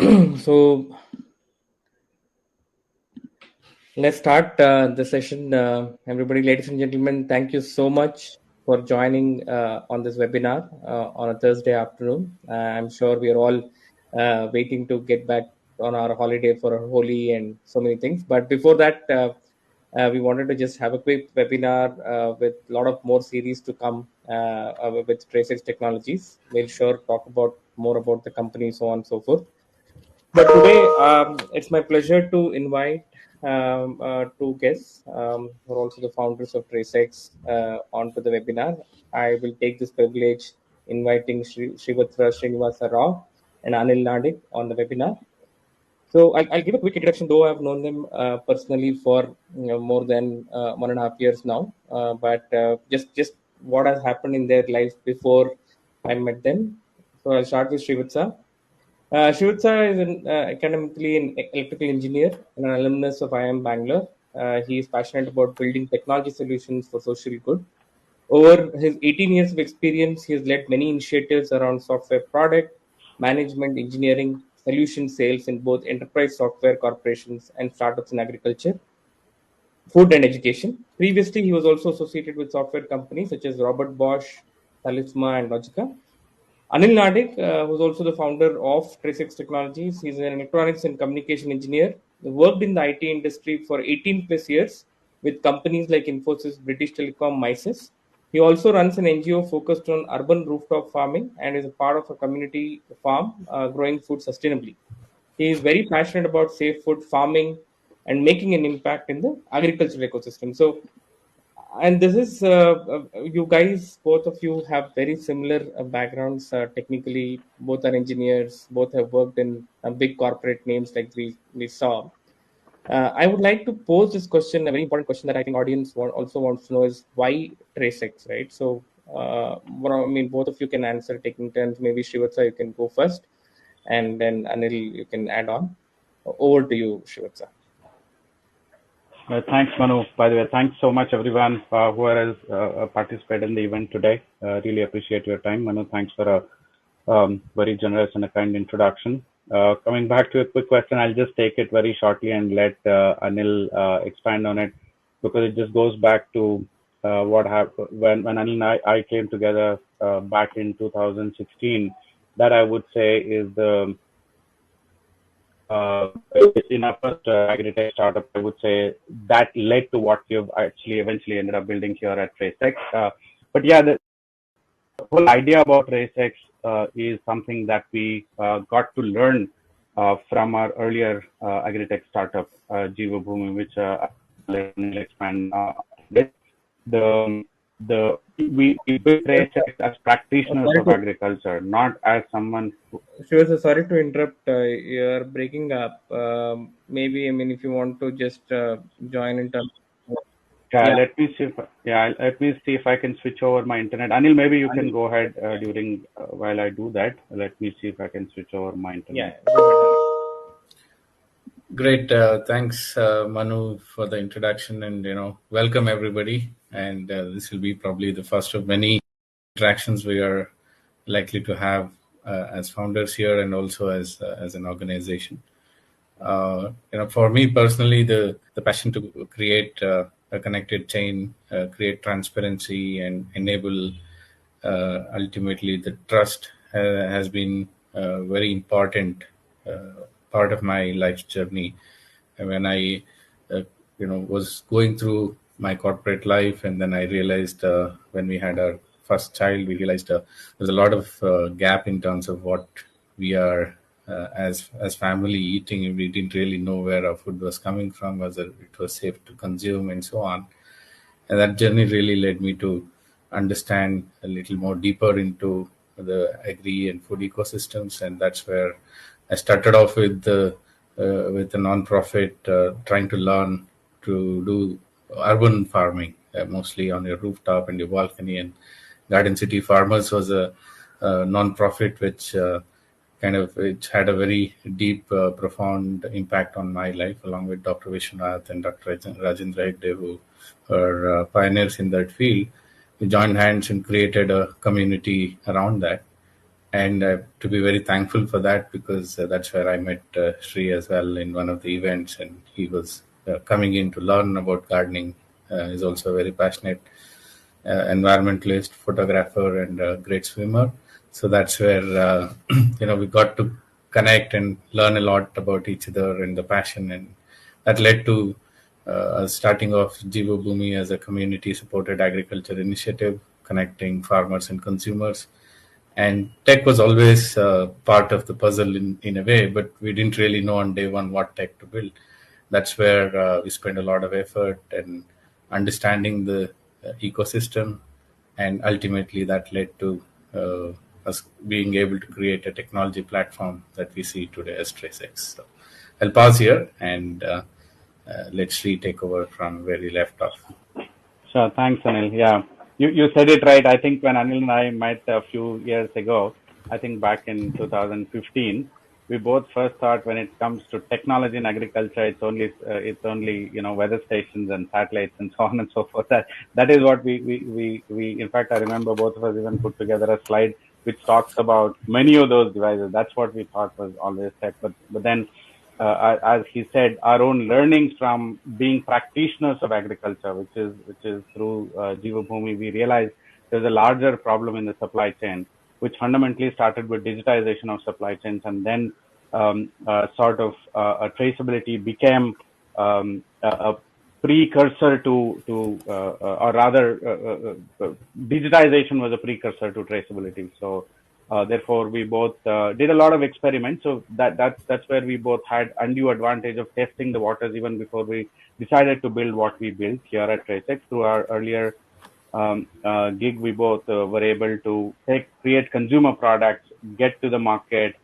So let's start the session. Everybody, ladies and gentlemen, thank you so much for joining on this webinar on a Thursday afternoon. I'm sure we are all waiting to get back on our holiday for a Holi and so many things. But before that, we wanted to just have a quick webinar with a lot of more series to come with TraceX Technologies. We'll sure talk about more about the company, so on and so forth. But today, it's my pleasure to invite two guests who are also the founders of TraceX onto the webinar. I will take this privilege inviting Srivatra Srinivasa Rao and Anil Nadik on the webinar. So I'll give a quick introduction, though I've known them personally for more than 1.5 years now. But just what has happened in their lives before I met them. So I'll start with Srivatra. Shivitsa is academically an electrical engineer and an alumnus of IIM Bangalore. He is passionate about building technology solutions for social good. Over his 18 years of experience, he has led many initiatives around software product, management, engineering, solution sales in both enterprise software corporations and startups in agriculture, food, and education. Previously, he was also associated with software companies such as Robert Bosch, Talisma, and Logica. Anil Nadik, who's also the founder of TraceX Technologies, he's an electronics and communication engineer. He worked in the IT industry for 18 plus years with companies like Infosys, British Telecom, Mises. He also runs an NGO focused on urban rooftop farming and is a part of a community farm growing food sustainably. He is very passionate about safe food farming and making an impact in the agricultural ecosystem. So, and this is you guys, both of you have very similar backgrounds. Technically, both are engineers. Both have worked in big corporate names like we saw. I would like to pose this question, a very important question that I think audience also wants to know is why TraceX, right? So, I mean, both of you can answer taking turns. Maybe Shivatsa, you can go first, and then Anil, you can add on. Over to you, Shivatsa. Thanks, Manu. By the way, thanks so much, everyone who has participated in the event today. Really appreciate your time, Manu. Thanks for a very generous and a kind introduction. Coming back to a quick question, I'll just take it very shortly and let Anil expand on it because it just goes back to what happened when Anil and I came together back in 2016. That I would say is the uh, in our first agri-tech startup, I would say that led to what we've actually eventually ended up building here at TraceX. But yeah, the whole idea about TraceX is something that we got to learn from our earlier agri-tech startup, Jiva Bhumi, which I'll expand with. We built TraceX as practitioners Sorry of to agriculture, not as someone who, Sure, sorry to interrupt. You're breaking up. Maybe, I mean, if you want to just join in terms of, yeah, yeah, let me see if I can switch over my internet. Anil, maybe you can Anil, go ahead during while I do that. Let me see if I can switch over my internet. yeah, go ahead, Anil. Great. Thanks, Manu, for the introduction, and welcome everybody. And this will be probably the first of many interactions we are likely to have as founders here, and also as an organization. For me personally, the passion to create a connected chain, create transparency, and enable ultimately the trust has been a very important part of my life's journey. And when I was going through my corporate life, and then I realized when we had our first child, we realized there's a lot of gap in terms of what we are as family eating. We didn't really know where our food was coming from, whether it was safe to consume, and so on. And that journey really led me to understand a little more deeper into the agri and food ecosystems, and that's where I started off with a non-profit, trying to learn to do urban farming, mostly on your rooftop and your balcony. And Garden City Farmers was a non-profit which which had a very deep, profound impact on my life, along with Dr. Vishwanath and Dr. Rajendra Hegde, who are pioneers in that field. We joined hands and created a community around that. And to be very thankful for that, because that's where I met Sri as well in one of the events, and he was coming in to learn about gardening. He's also a very passionate environmentalist, photographer, and a great swimmer. So that's where we got to connect and learn a lot about each other and the passion, and that led to us starting off Jiva Bhumi as a community-supported agriculture initiative, connecting farmers and consumers. And tech was always part of the puzzle in a way, but we didn't really know on day one what tech to build. That's where we spent a lot of effort and understanding the ecosystem, and ultimately that led to us being able to create a technology platform that we see today as TraceX. So I'll pause here and let Sri take over from where we left off. Sure. Thanks, Anil. Yeah, you said it right. I think when Anil and I met a few years ago, I think back in 2015, we both first thought when it comes to technology in agriculture, it's only weather stations and satellites and so on and so forth. That is what we in fact I remember both of us even put together a slide which talks about many of those devices. That's what we thought was always tech. But then as he said, our own learnings from being practitioners of agriculture, which is through Jiva Bhumi, we realized there's a larger problem in the supply chain, which fundamentally started with digitization of supply chains, and then a traceability became a precursor or rather, digitization was a precursor to traceability. So therefore, we both did a lot of experiments. So that's where we both had undue advantage of testing the waters even before we decided to build what we built here at TraceX. Through our earlier gig, we both were able to create consumer products, get to the market,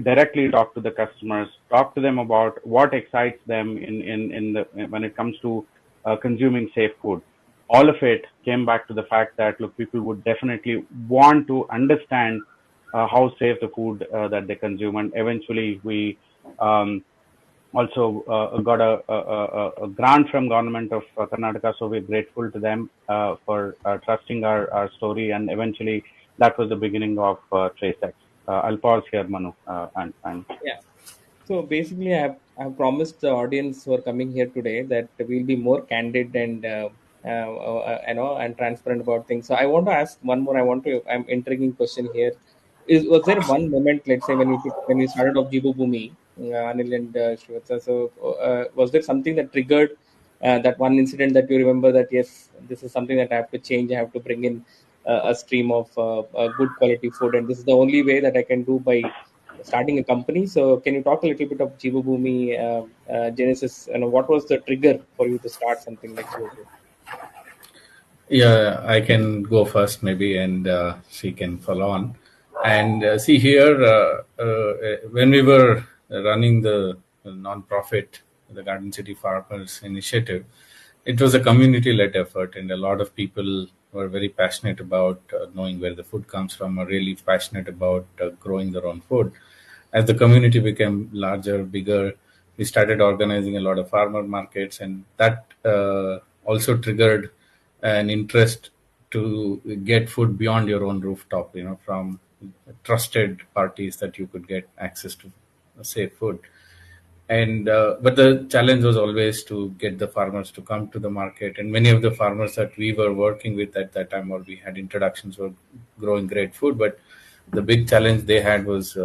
directly talk to the customers, talk to them about what excites them when it comes to consuming safe food. All of it came back to the fact that look, people would definitely want to understand how safe the food that they consume, and eventually we also got a grant from government of Karnataka, so we're grateful to them for trusting our story, and eventually that was the beginning of TraceX. I'll pause here, Manu, and Yeah. So basically, I have promised the audience who are coming here today that we'll be more candid and and transparent about things. So I want to ask one more. I'm intriguing question here. Was there one moment, let's say when we started off Jibu Bhumi, Anil and Srivatsa, so was there something that triggered that one incident that you remember that yes, this is something that I have to change. I have to bring in a stream of good quality food, and this is the only way that I can do by starting a company. So can you talk a little bit of Jiva Bhumi Genesis? And what was the trigger for you to start something like Jiva Bhumi? Yeah, I can go first maybe, and she can follow on. And see here, when we were running the non-profit, the Garden City Farmers Initiative, it was a community-led effort, and a lot of people were very passionate about knowing where the food comes from, are really passionate about growing their own food. As the community became larger, bigger, we started organizing a lot of farmer markets, and that also triggered an interest to get food beyond your own rooftop, from trusted parties that you could get access to safe food. And but the challenge was always to get the farmers to come to the market, and many of the farmers that we were working with at that time, or we had introductions, were growing great food, but the big challenge they had was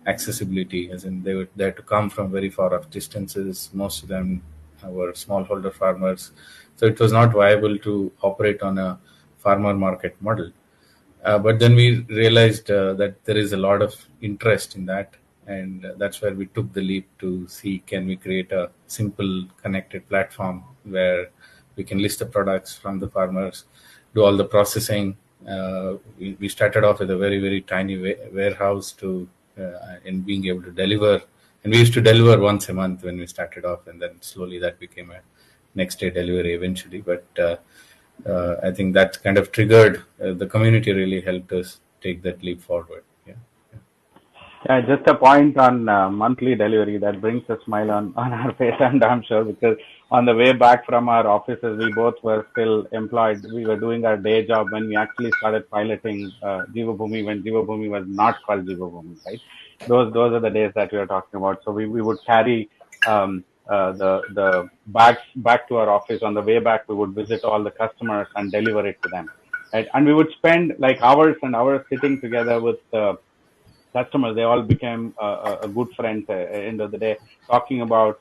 accessibility, as in they had to come from very far off distances. Most of them were smallholder farmers, so it was not viable to operate on a farmer market model. But then we realized that there is a lot of interest in that, and that's where we took the leap to see, can we create a simple connected platform where we can list the products from the farmers, do all the processing. We started off with a very very tiny warehouse to in being able to deliver, and we used to deliver once a month when we started off, and then slowly that became a next day delivery eventually. But I think that kind of triggered the community really helped us take that leap forward. Yeah. Just a point on monthly delivery that brings a smile on our face, and I'm sure because on the way back from our offices, we both were still employed. We were doing our day job when we actually started piloting Jiva Bhumi when Jiva Bhumi was not called Jiva Bhumi, right? Those are the days that we are talking about. So we would carry the bags back to our office. On the way back, we would visit all the customers and deliver it to them, right? And we would spend like hours and hours sitting together with customers. They all became a good friends at the end of the day, talking about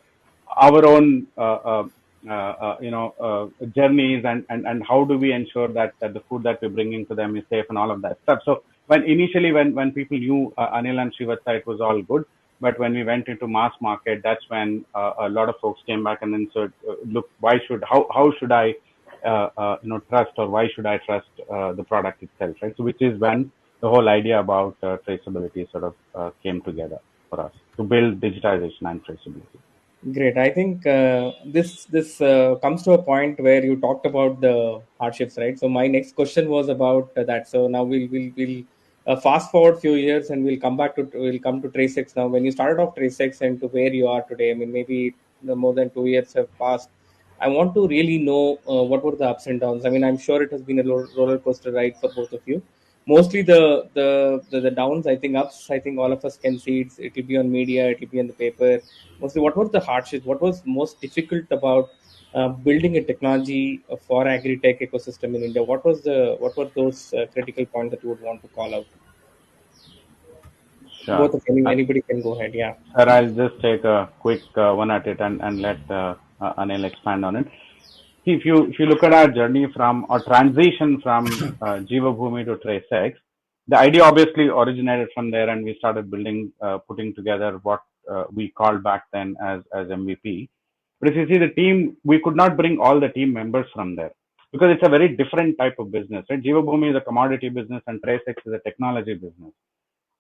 our own journeys, and how do we ensure that the food that we're bringing to them is safe and all of that stuff. So when initially when people knew Anil and Shivatsa, it was all good. But when we went into mass market, that's when a lot of folks came back and then said, look, how should I trust, or why should I trust the product itself, right? So which is when the whole idea about traceability sort of came together for us to build digitization and traceability. Great. I think this comes to a point where you talked about the hardships, right? So my next question was about that. So now we'll fast forward few years and we'll come to TraceX now. When you started off TraceX and to where you are today, I mean maybe more than 2 years have passed. I want to really know what were the ups and downs. I mean, I'm sure it has been a roller coaster ride for both of you. Mostly the downs. I think ups. I think all of us can see it. It will be on media. It will be in the paper. Mostly, what was the hardship? What was most difficult about building a technology for agri-tech ecosystem in India? What were those critical points that you would want to call out? Sure. Both of anybody can go ahead. Yeah. Sir, I'll just take a quick one at it and let Anil expand on it. See, if you look at our journey from or transition from Jiva Bhumi to TraceX, the idea obviously originated from there, and we started building, putting together what we called back then as MVP. But if you see the team, we could not bring all the team members from there because it's a very different type of business, right? Jiva Bhumi is a commodity business, and TraceX is a technology business.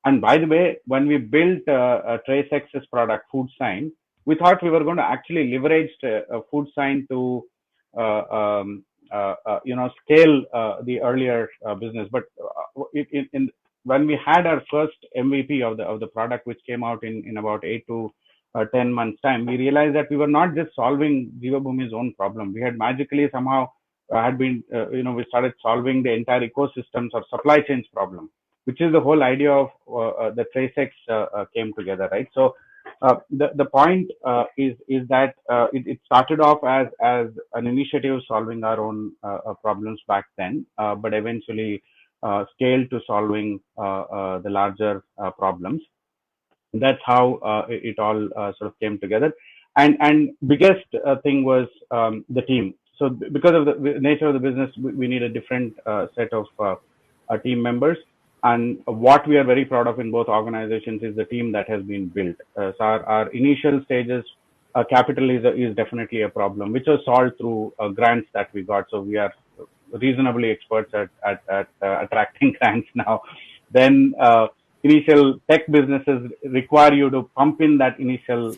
And by the way, when we built TraceX's product, Food Sign, we thought we were going to actually leverage Food Sign to scale the earlier business. But when we had our first MVP of the product, which came out in about 8 to 10 months time, we realized that we were not just solving Jiva Bhumi's own problem. We had magically somehow had been we started solving the entire ecosystems or supply chains problem, which is the whole idea of the TraceX came together, right? So the point is that it started off as an initiative solving our own problems back then, but eventually scaled to solving the larger problems. That's how it all sort of came together. And biggest thing was the team. So because of the nature of the business, we need a different set of team members. And what we are very proud of in both organizations is the team that has been built. So our initial stages, capital is definitely a problem, which was solved through grants that we got. So we are reasonably experts at attracting grants now. Then initial tech businesses require you to pump in that initial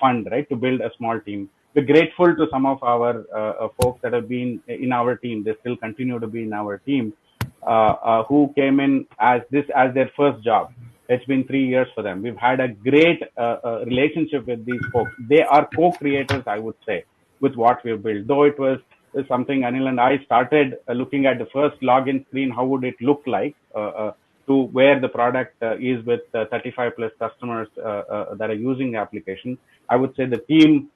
fund, right, to build a small team. We're grateful to some of our folks that have been in our team. They still continue to be in our team, who came in as their first job. It's been 3 years for them. We've had a great relationship with these folks. They are co-creators, I would say, with what we've built. Though it was something Anil and I started looking at the first login screen, how would it look like, to where the product is with 35 plus customers that are using the application. I would say the team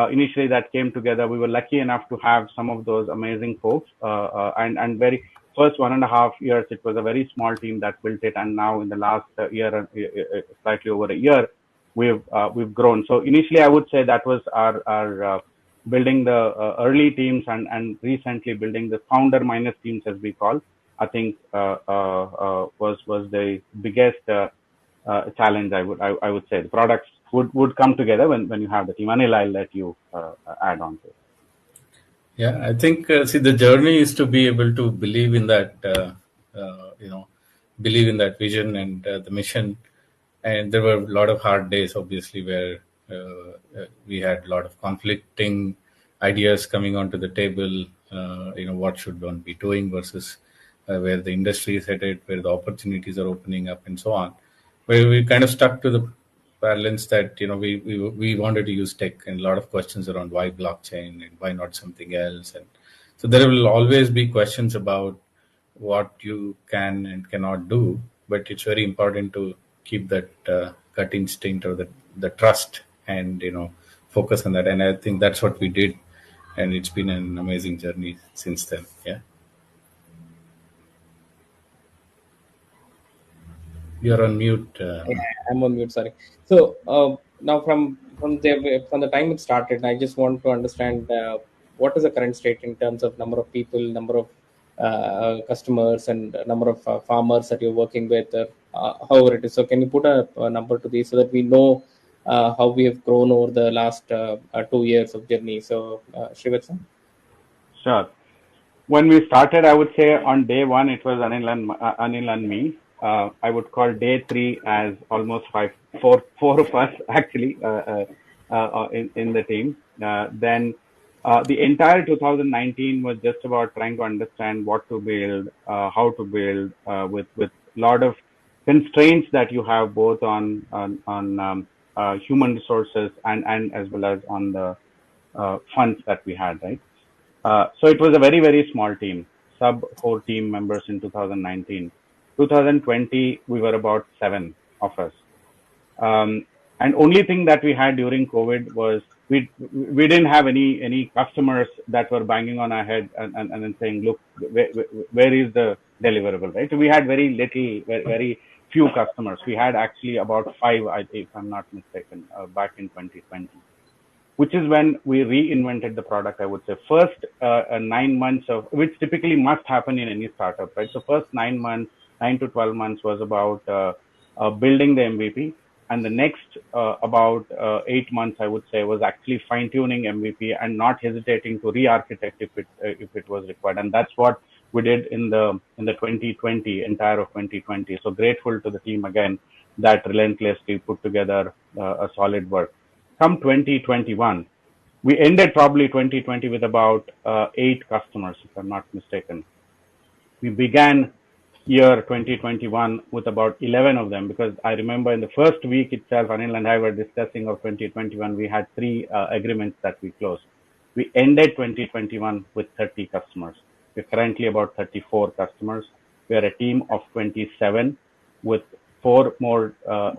initially that came together, we were lucky enough to have some of those amazing folks, and very first 1.5 years, it was a very small team that built it. And now in the last year, slightly over a year, we've grown. So initially, I would say that was our building the early teams, and recently building the founder minus teams, as we call. I think was the biggest challenge. I would say the products would come together when you have the team. Anil, I'll let you add on to it. Yeah, I think see the journey is to be able to believe in that, believe in that vision and the mission. And there were a lot of hard days, obviously, where we had a lot of conflicting ideas coming onto the table. What should one be doing versus where the industry is headed, where the opportunities are opening up, and so on. we kind of stuck to the balance that we wanted to use tech, and a lot of questions around why blockchain and why not something else. And so there will always be questions about what you can and cannot do, but it's very important to keep that gut instinct or the trust, and focus on that. And I think that's what we did, and it's been an amazing journey since then. Yeah, you're on mute. Yeah, I'm on mute. Sorry. So now from the time it started, I just want to understand what is the current state in terms of number of people, number of customers, and number of farmers that you're working with, however it is. So can you put a number to these so that we know how we have grown over the last 2 years of journey? So Srivatsan? Sure. When we started, I would say on day one, it was Anil and me. I would call day three as almost four of us actually in the team. Then the entire 2019 was just about trying to understand what to build, how to build, with a lot of constraints that you have both on human resources and as well as on the funds that we had, right? So it was a very, very small team, sub four team members in 2019. 2020, we were about seven of us. And only thing that we had during COVID was we didn't have any customers that were banging on our head and then saying, look, where is the deliverable, right? So we had very little, very few customers. We had actually about five, if I'm not mistaken, back in 2020, which is when we reinvented the product. I would say first 9 months of which typically must happen in any startup, right? So first 9 months, 9 to 12 months was about building the MVP, and the next about 8 months, I would say, was actually fine tuning MVP and not hesitating to re-architect if it was required, and that's what we did in the 2020 entire of 2020. So grateful to the team again that relentlessly put together a solid work. Come 2021, we ended probably 2020 with about 8 customers, if I'm not mistaken. We began year 2021 with about 11 of them, because I remember in the first week itself, Anil and I were discussing of 2021, we had 3 agreements that we closed. We ended 2021 with 30 customers. We're currently about 34 customers. We are a team of 27 with 4 more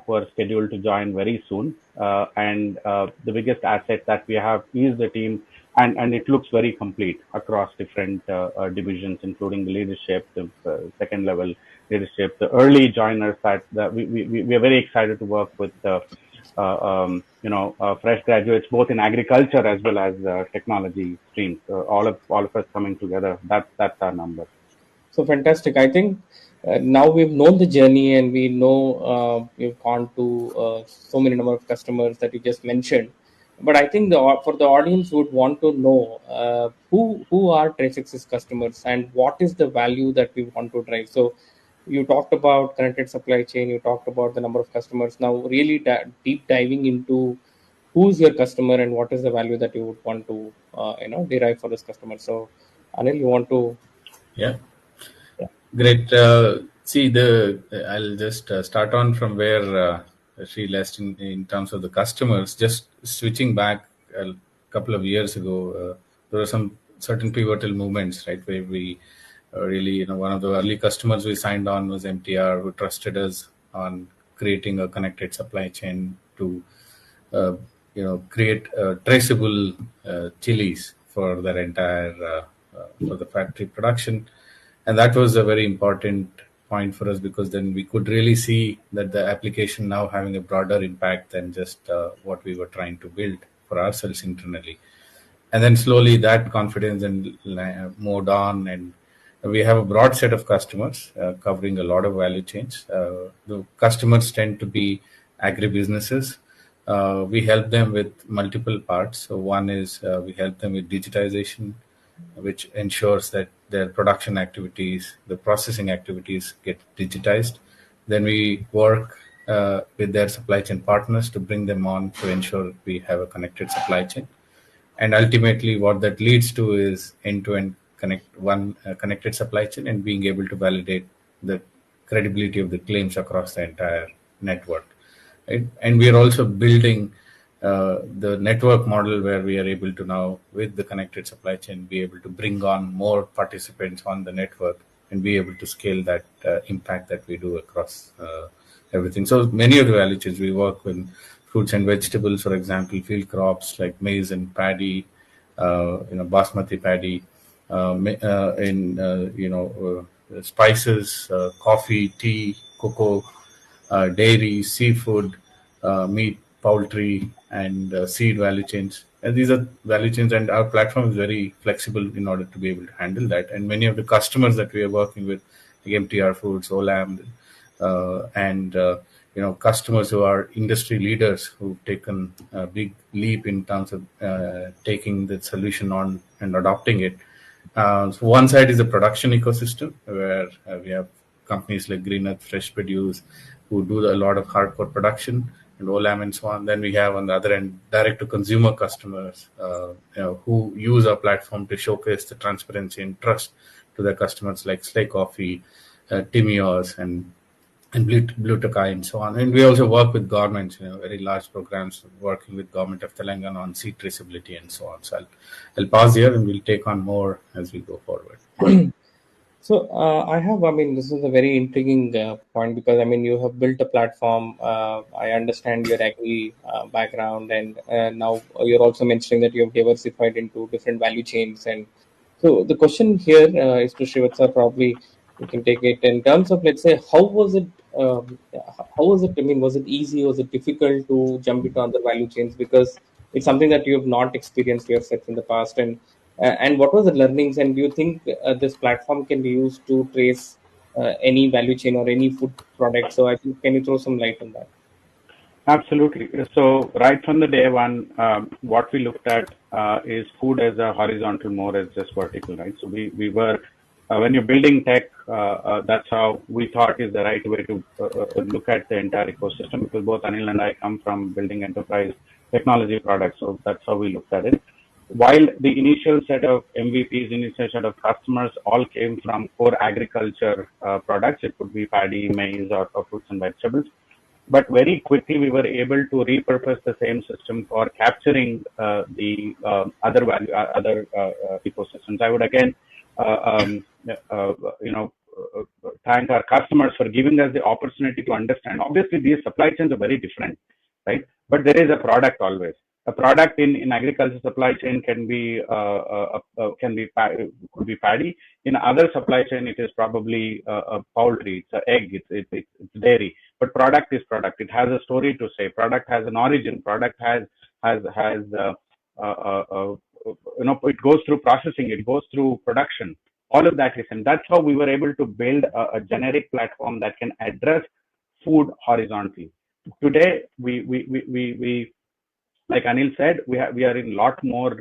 who are scheduled to join very soon. And the biggest asset that we have is the team, and it looks very complete across different divisions, including the leadership, the second level leadership, the early joiners that we are very excited to work with. Fresh graduates both in agriculture as well as technology streams. All of us coming together. That's our number. So fantastic. I think now we've known the journey, and we know we've gone to so many number of customers that you just mentioned. But I think for the audience would want to know who are TraceX's customers and what is the value that we want to drive. So you talked about connected supply chain, you talked about the number of customers. Now really deep diving into who's your customer and what is the value that you would want to derive for this customer. So Anil, you want to? Yeah. Yeah. Great. See, I'll just start on from where she left in terms of the customers. Just switching back a couple of years ago, there were some certain pivotal movements, right, where we really, one of the early customers we signed on was MTR, who trusted us on creating a connected supply chain to, create traceable chilies for their entire for the factory production. And that was a very important point for us, because then we could really see that the application now having a broader impact than just what we were trying to build for ourselves internally. And then slowly that confidence and moved on, and we have a broad set of customers covering a lot of value chains. The customers tend to be agribusinesses. We help them with multiple parts. So one is we help them with digitization, which ensures that their production activities, the processing activities get digitized. Then we work with their supply chain partners to bring them on to ensure we have a connected supply chain. And ultimately, what that leads to is end-to-end connected supply chain, and being able to validate the credibility of the claims across the entire network, right? And we are also building the network model where we are able to now, with the connected supply chain, be able to bring on more participants on the network and be able to scale that impact that we do across everything. So many of the value chains we work with, fruits and vegetables, for example, field crops like maize and paddy, basmati paddy, in spices, coffee, tea, cocoa, dairy, seafood, meat, poultry, and seed value chains. And these are value chains, and our platform is very flexible in order to be able to handle that. And many of the customers that we are working with, like MTR Foods, Olam, and customers who are industry leaders who've taken a big leap in terms of taking the solution on and adopting it. So one side is the production ecosystem where we have companies like Green Earth, Fresh Produce, who do a lot of hardcore production, and Olam and so on. Then we have on the other end direct to consumer customers who use our platform to showcase the transparency and trust to their customers, like Slay Coffee, Timios, and Blue Tokai and so on. And we also work with governments, very large programs working with government of Telangana on seed traceability and so on. So I'll pause here and we'll take on more as we go forward. So I mean, this is a very intriguing point because I mean, you have built a platform. I understand your agri background, and now you're also mentioning that you have diversified into different value chains. And so the question here is to Shivatsa, probably you can take it in terms of, let's say, how was it? How was it? I mean, was it easy? Was it difficult to jump into other value chains because it's something that you have not experienced yourself in the past? And what was the learnings? And do you think this platform can be used to trace any value chain or any food product? So I think, can you throw some light on that? Absolutely. So right from the day one, what we looked at is food as a horizontal, more as just vertical, right? So we were, when you're building tech, that's how we thought is the right way to look at the entire ecosystem, because both Anil and I come from building enterprise technology products. So that's how we looked at it. While the initial set of MVPs, initial set of customers all came from core agriculture products, it could be paddy, maize, or fruits and vegetables, but very quickly we were able to repurpose the same system for capturing the other ecosystems. I would again, thank our customers for giving us the opportunity to understand. Obviously, these supply chains are very different, right? But there is a product always. A product in agriculture supply chain can be could be paddy. In other supply chain, it is probably a poultry, it's an egg, it's dairy. But product is product. It has a story to say. Product has an origin. Product has it goes through processing. It goes through production. All of that is, and that's how we were able to build a generic platform that can address food horizontally. Today, we like Anil said, we are in a lot more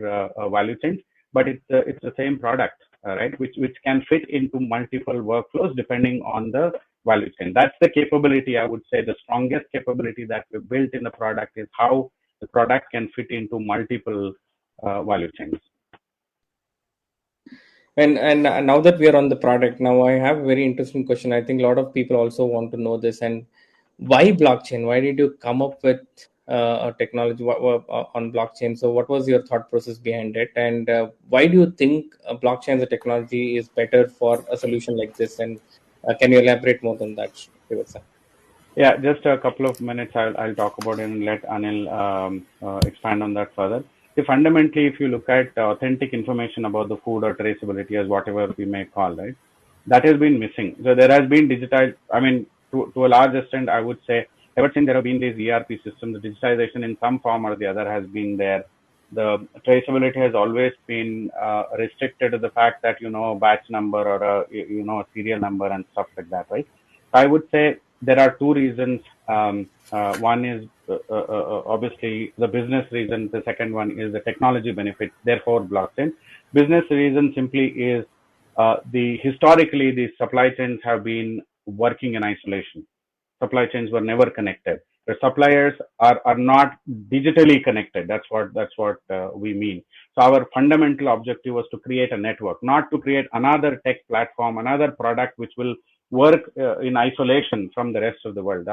value chains, but it's the same product, right? Which can fit into multiple workflows depending on the value chain. That's the capability, I would say, the strongest capability that we built in the product is how the product can fit into multiple value chains. And now that we are on the product, now I have a very interesting question. I think a lot of people also want to know this. And why blockchain? Why did you come up with a technology on blockchain? So what was your thought process behind it? And why do you think blockchain as a technology is better for a solution like this? And can you elaborate more on that, Shivatsa? Yeah, just a couple of minutes. I'll talk about it and let Anil expand on that further. So fundamentally, if you look at authentic information about the food or traceability, as whatever we may call, right, that has been missing. So there has been digital. I mean, to a large extent, I would say ever since there have been these ERP systems, the digitization in some form or the other has been there. The traceability has always been restricted to the fact that batch number or a serial number and stuff like that, right? I would say there are two reasons. One is obviously the business reason. The second one is the technology benefit. Therefore, blockchain. Business reason simply is the historically the supply chains have been working in isolation. Supply chains were never connected. The suppliers are not digitally connected. That's what we mean. So our fundamental objective was to create a network, not to create another tech platform, another product which will work in isolation from the rest of the world.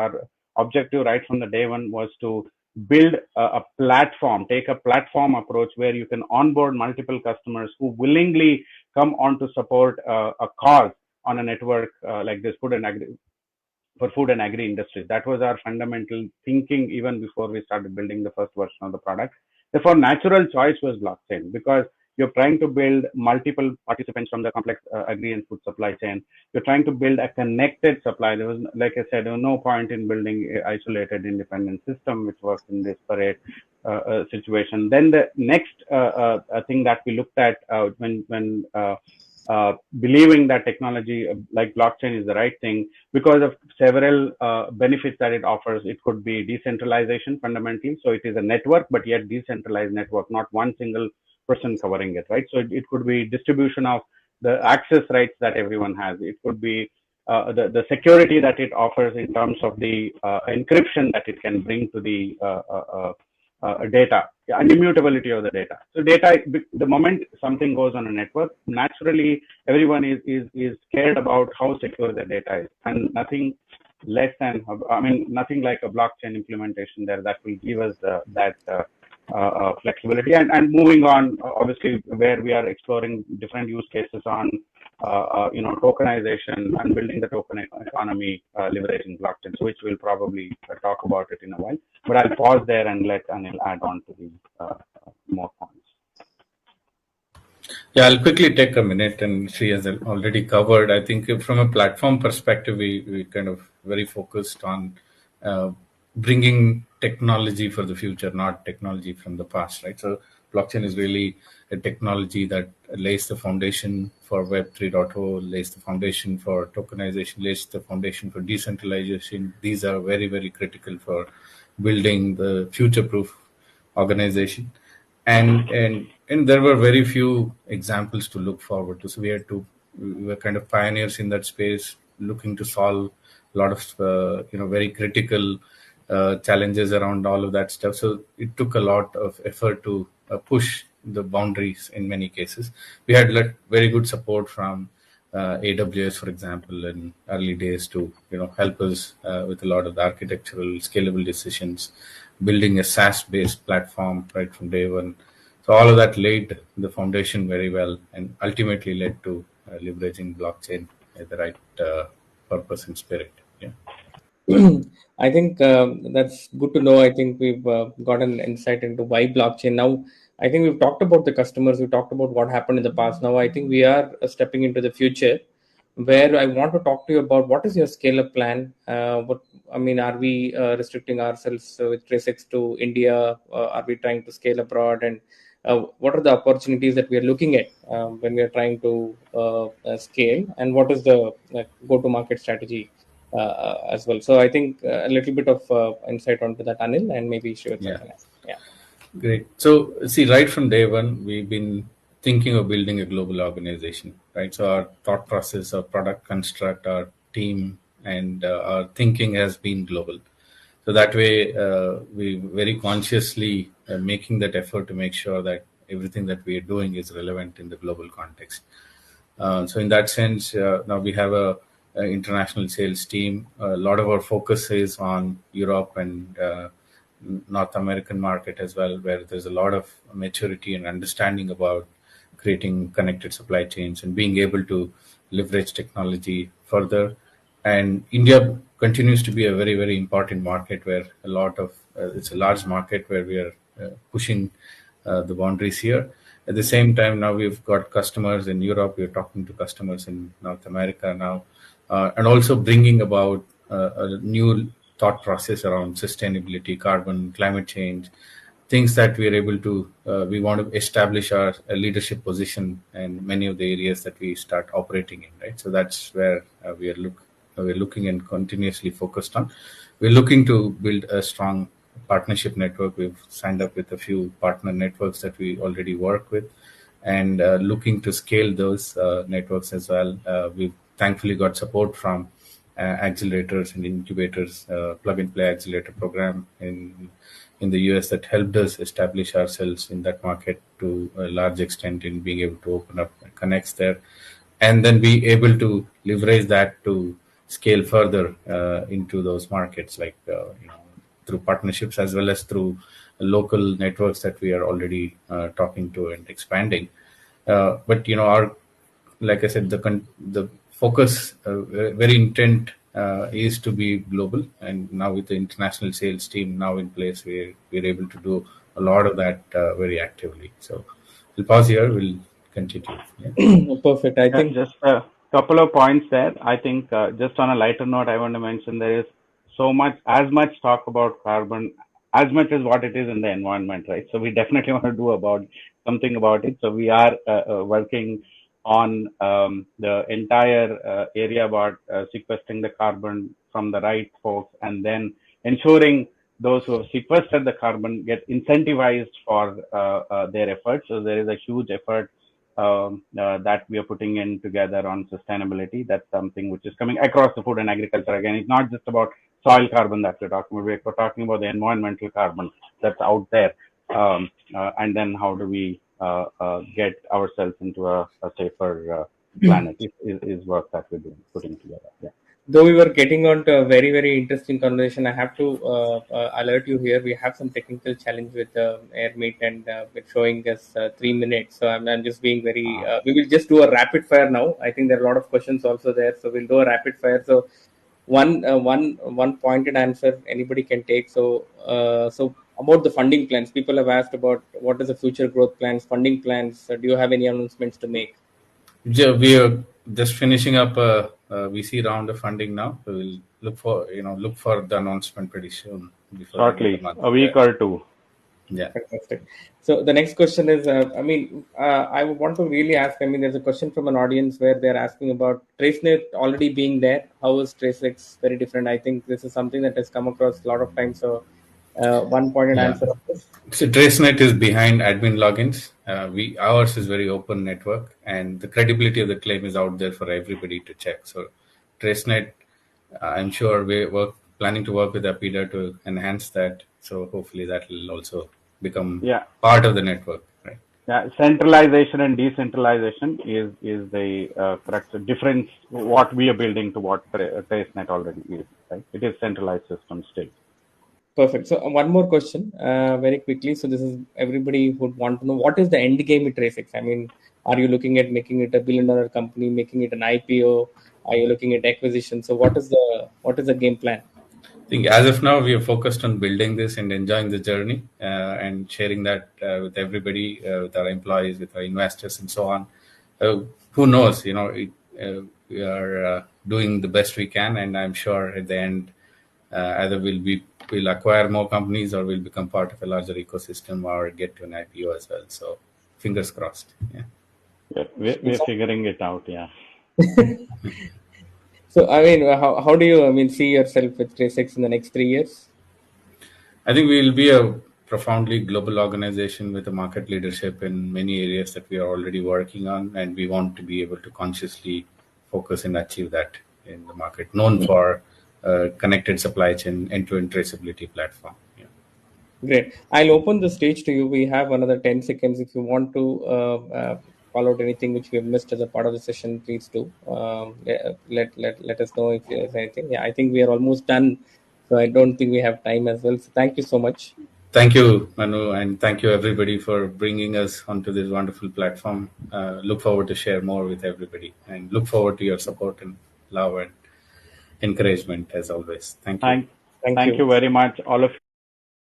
objective right from the day one was to build a platform, take a platform approach where you can onboard multiple customers who willingly come on to support a cause on a network like this for food and agri industries. That was our fundamental thinking even before we started building the first version of the product. Therefore, natural choice was blockchain because you're trying to build multiple participants from the complex agri and food supply chain. You're trying to build a connected supply. There was, like I said, there was no point in building an isolated, independent system which works in disparate situation. Then the next thing that we looked at when believing that technology like blockchain is the right thing because of several benefits that it offers. It could be decentralization fundamentally. So it is a network, but yet decentralized network, not one single person covering it, right? So it could be distribution of the access rights that everyone has. It could be the security that it offers in terms of the encryption that it can bring to the data, and immutability of the data. So data, the moment something goes on a network, naturally everyone is scared about how secure the data is, and nothing less than, I mean, nothing like a blockchain implementation there that will give us that flexibility. And moving on, obviously, where we are exploring different use cases on tokenization and building the token economy, leveraging blockchain, so which we'll probably talk about it in a while. But I'll pause there and let Anil add on to the more points. Yeah, I'll quickly take a minute, and she has already covered. I think from a platform perspective, we kind of very focused on bringing technology for the future, not technology from the past, right? So blockchain is really a technology that lays the foundation for Web 3.0, lays the foundation for tokenization, lays the foundation for decentralization. These are very, very critical for building the future-proof organization. And there were very few examples to look forward to. So we were kind of pioneers in that space, looking to solve a lot of very critical challenges around all of that stuff. So it took a lot of effort to push the boundaries in many cases. We had very good support from AWS, for example, in early days to help us with a lot of the architectural scalable decisions, building a SaaS-based platform right from day one. So all of that laid the foundation very well, and ultimately led to leveraging blockchain at the right purpose and spirit. Yeah. I think that's good to know. I think we've got an insight into why blockchain. Now, I think we've talked about the customers, we've talked about what happened in the past. Now, I think we are stepping into the future where I want to talk to you about what is your scale up plan? Are we restricting ourselves with TraceX to India? Are we trying to scale abroad? And what are the opportunities that we are looking at when we are trying to scale? And what is the go to market strategy? As well. So I think a little bit of insight onto that, Anil, and maybe share Yeah. something else. Yeah. Great. So, see, right from day one, we've been thinking of building a global organization, right? So, our thought process, our product construct, our team, and our thinking has been global. So, that way, we very consciously making that effort to make sure that everything that we are doing is relevant in the global context. So, in that sense, now we have a international sales team. A lot of our focus is on Europe and North American market as well, where there's a lot of maturity and understanding about creating connected supply chains and being able to leverage technology further. And India continues to be a very, very important market where a lot of it's a large market where we are pushing the boundaries here. At the same time, now we've got customers in Europe. We're talking to customers in North America now, and also bringing about a new thought process around sustainability, carbon, climate change, things that we are able to, we want to establish our leadership position in many of the areas that we start operating in, right? So that's where we're looking and continuously focused on. We're looking to build a strong partnership network. We've signed up with a few partner networks that we already work with, and looking to scale those networks as well. We've thankfully got support from accelerators and incubators, plug and play accelerator program in the US that helped us establish ourselves in that market to a large extent in being able to open up connects there, and then be able to leverage that to scale further into those markets, like through partnerships as well as through local networks that we are already talking to and expanding. But our, like I said, the focus, very intent, is to be global. And now with the international sales team now in place, we're able to do a lot of that very actively. So we'll pause here. We'll continue. Yeah. Perfect. I think Just a couple of points there. I think just on a lighter note, I want to mention there is so much, as much talk about carbon as much as what it is in the environment, right? So we definitely want to do about something about it. So we are working on the entire area about sequestering the carbon from the right folks, and then ensuring those who have sequestered the carbon get incentivized for their efforts. So there is a huge effort that we are putting in together on sustainability. That's something which is coming across the food and agriculture. Again, it's not just about soil carbon that we're talking about. We're talking about the environmental carbon that's out there. And then how do we get ourselves into a safer planet is work that we're doing, putting together. Yeah. though we were getting on to a very, very interesting conversation, I have to alert you here. We have some technical challenge with AirMeet, and it's showing us 3 minutes. So I'm just being very. We will just do a rapid fire now. I think there are a lot of questions also there, so we'll do a rapid fire. So one pointed answer anybody can take. So about the funding plans, people have asked about what is the future growth plans, funding plans. Do you have any announcements to make? Yeah, we are just finishing up a VC round of funding now. So we'll look for the announcement pretty soon, before the end of the Shortly, month. a week or two. Yeah. Fantastic. So the next question is, I want to really ask. I mean, there's a question from an audience where they're asking about TraceNet already being there. How is TraceX very different? I think this is something that has come across a lot of times. So, one pointed Yeah. answer of this. So TraceNet is behind admin logins. Ours is very open network, and the credibility of the claim is out there for everybody to check. So TraceNet, I'm sure planning to work with Apida to enhance that. So hopefully that will also become Yeah. part of the network, right? Yeah, centralization and decentralization is the correct difference. What we are building to what TraceNet already is, right? It is centralized system still. Perfect. So one more question, very quickly. So this is everybody would want to know what is the end game with TraceX. I mean, are you looking at making it a billion-dollar company, making it an IPO? Are you looking at acquisition? So what is the game plan? I think as of now, we are focused on building this and enjoying the journey, and sharing that with everybody, with our employees, with our investors, and so on. Who knows? We are doing the best we can, and I'm sure at the end, either we'll acquire more companies, or we'll become part of a larger ecosystem, or get to an IPO as well. So, fingers crossed. Yeah. Yeah, we're figuring it out. Yeah. So I mean, how do you see yourself with TraceX in the next 3 years? I think we'll be a profoundly global organization with a market leadership in many areas that we are already working on, and we want to be able to consciously focus and achieve that in the market, known for connected supply chain end-to-end traceability platform. Yeah. Great. I'll open the stage to you. We have another 10 seconds. If you want to call out anything which we have missed as a part of the session, please do. Let us know if there's anything. Yeah, I think we are almost done. So I don't think we have time as well. So thank you so much. Thank you, Manu, and thank you everybody for bringing us onto this wonderful platform. Look forward to share more with everybody, and look forward to your support and love and encouragement as always. Thank you. Thank, Thank thank you. you very much, all of